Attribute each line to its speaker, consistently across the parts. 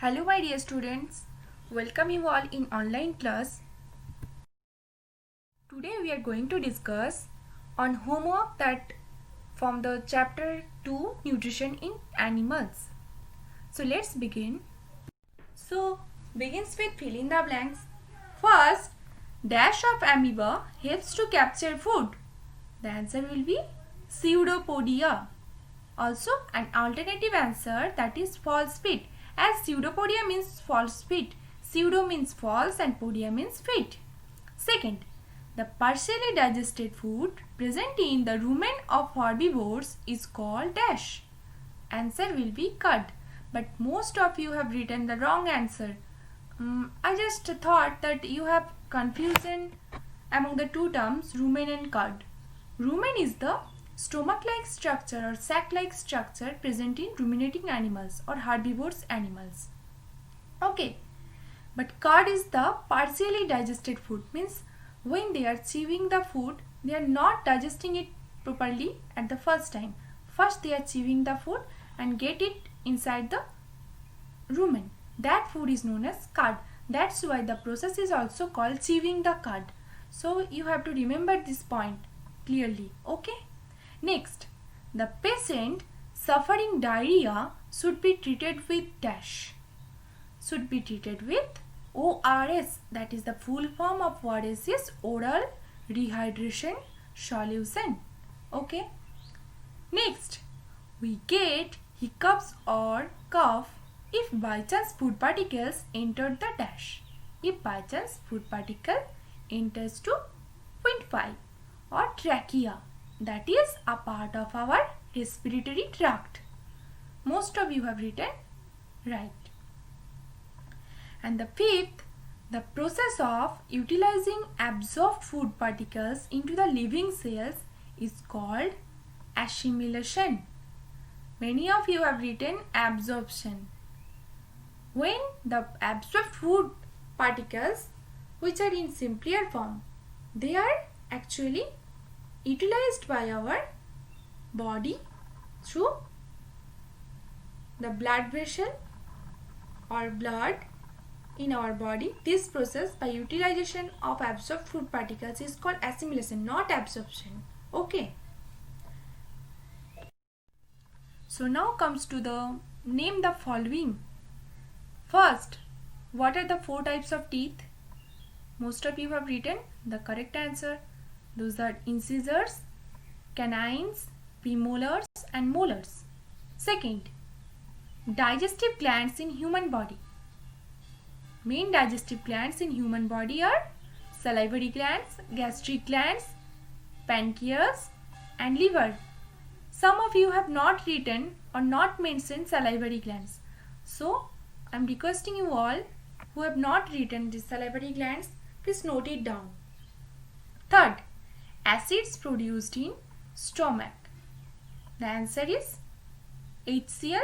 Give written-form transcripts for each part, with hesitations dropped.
Speaker 1: Hello my dear students, welcome you all in online class. Today we are going to discuss on homework that from the chapter 2 nutrition in animals. So let's begin. So begins with fill in the blanks. First, dash of amoeba helps to capture food. The answer will be pseudopodia. Also an alternative answer, that is false feet, as pseudopodia means false feet. Pseudo means false and podia means feet. Second, the partially digested food present in the rumen of herbivores is called dash. Answer will be cud, but most of you have written the wrong answer. I just thought that you have confusion among the two terms rumen and cud. Rumen is the stomach-like structure or sac-like structure present in ruminating animals or herbivorous animals. Okay, but cud is the partially digested food, means when they are chewing the food, they are not digesting it properly at the first time. First they are chewing the food and get it inside the rumen. That food is known as cud. That's why the process is also called chewing the cud. So you have to remember this point clearly. Okay. Next, the patient suffering diarrhea should be treated with dash. Should be treated with ORS, that is the full form of ORS is oral rehydration solution. Okay. Next, we get hiccups or cough if by chance food particles enter the dash. If by chance food particle enters to windpipe or trachea, that is a part of our respiratory tract. Most of you have written right. And the fifth, the process of utilizing absorbed food particles into the living cells is called assimilation. Many of you have written absorption. When the absorbed food particles, which are in simpler form, they are actually utilized by our body through the blood vessel or blood in our body. This process by utilization of absorbed food particles is called assimilation, not absorption. Okay. So now comes to the name the following. First, what are the four types of teeth? Most of you have written the correct answer. Those are incisors, canines, premolars and molars. Second, digestive glands in human body. Main digestive glands in human body are salivary glands, gastric glands, pancreas and liver. Some of you have not written or not mentioned salivary glands. So, I am requesting you all who have not written these salivary glands, please note it down. Third, acids produced in stomach. The answer is HCl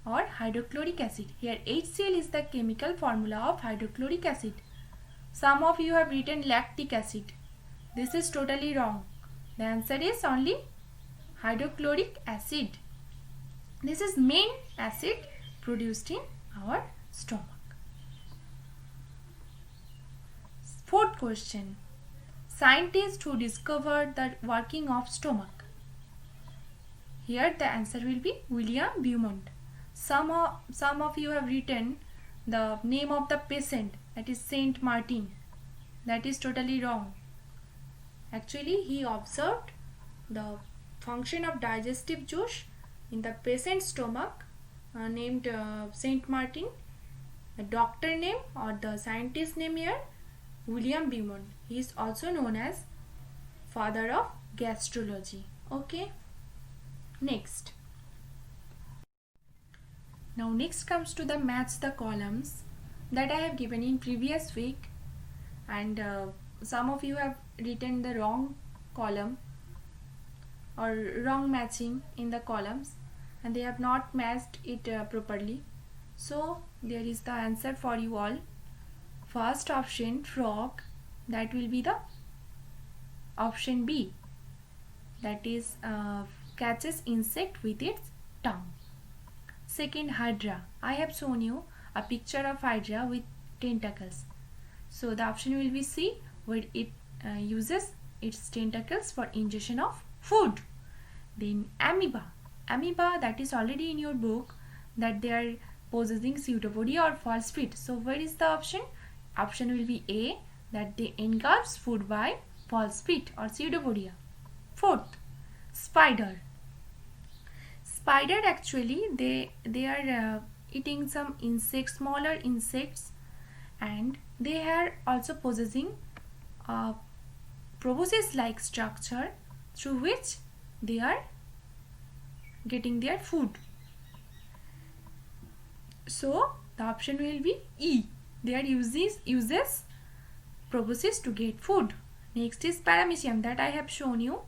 Speaker 1: or hydrochloric acid. Here HCl is the chemical formula of hydrochloric acid. Some of you have written lactic acid. This is totally wrong. The answer is only hydrochloric acid. This is main acid produced in our stomach. Fourth question. Scientist who discovered the working of stomach. Here the answer will be William Beaumont. Some of you have written the name of the patient, that is Saint Martin. That is totally wrong. Actually, he observed the function of digestive juice in the patient's stomach named Saint Martin. The doctor name or the scientist name here, William Beaumont. He is also known as father of gastrology. Okay. Next. Now next comes to the match the columns that I have given in previous week, and some of you have written the wrong column or wrong matching in the columns and they have not matched it properly. So there is the answer for you all. First option frog, that will be the option B, that is catches insect with its tongue. second, hydra. I have shown you a picture of hydra with tentacles. So the option will be C, where it uses its tentacles for ingestion of food. Then amoeba. Amoeba, that is already in your book, that they are possessing pseudopodia or false feet. So where is the option? Option will be A, that they engulf food by false feet or pseudopodia. Fourth, spider. Spider, actually they are eating some insects, smaller insects, and they are also possessing a proboscis like structure through which they are getting their food. So the option will be E. They are uses proboscis to get food. Next is paramecium, that I have shown you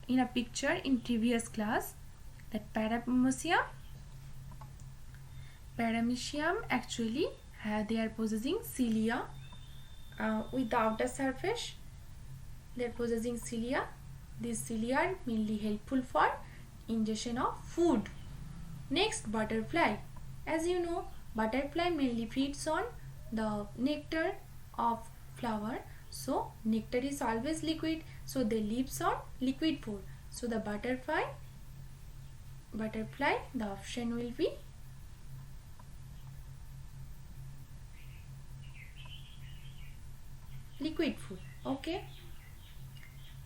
Speaker 1: in a picture in previous class. That paramecium actually they are possessing cilia with the outer surface. They are possessing cilia. These cilia are mainly helpful for ingestion of food. Next, butterfly. As you know, butterfly mainly feeds on the nectar of flower. So nectar is always liquid, so they lives on liquid food. So the butterfly, the option will be liquid food. Okay.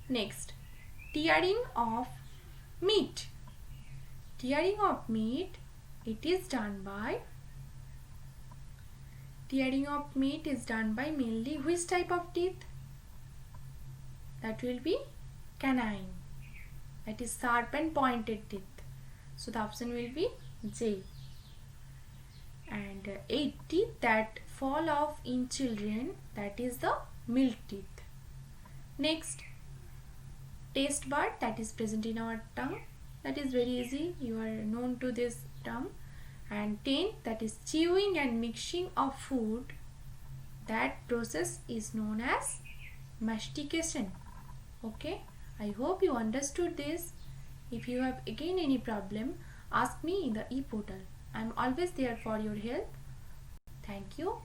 Speaker 1: Next, tearing of meat. Tearing of meat, it is done by mainly which type of teeth? That will be canine. That is sharp and pointed teeth. So the option will be J. And 8 teeth that fall off in children, that is the milk teeth. Next, taste bud, that is present in our tongue. That is very easy, you are known to this term. And 10, that is chewing and mixing of food. That process is known as mastication. Okay, I hope you understood this. If you have again any problem, ask me in the e-portal. I am always there for your help. Thank you.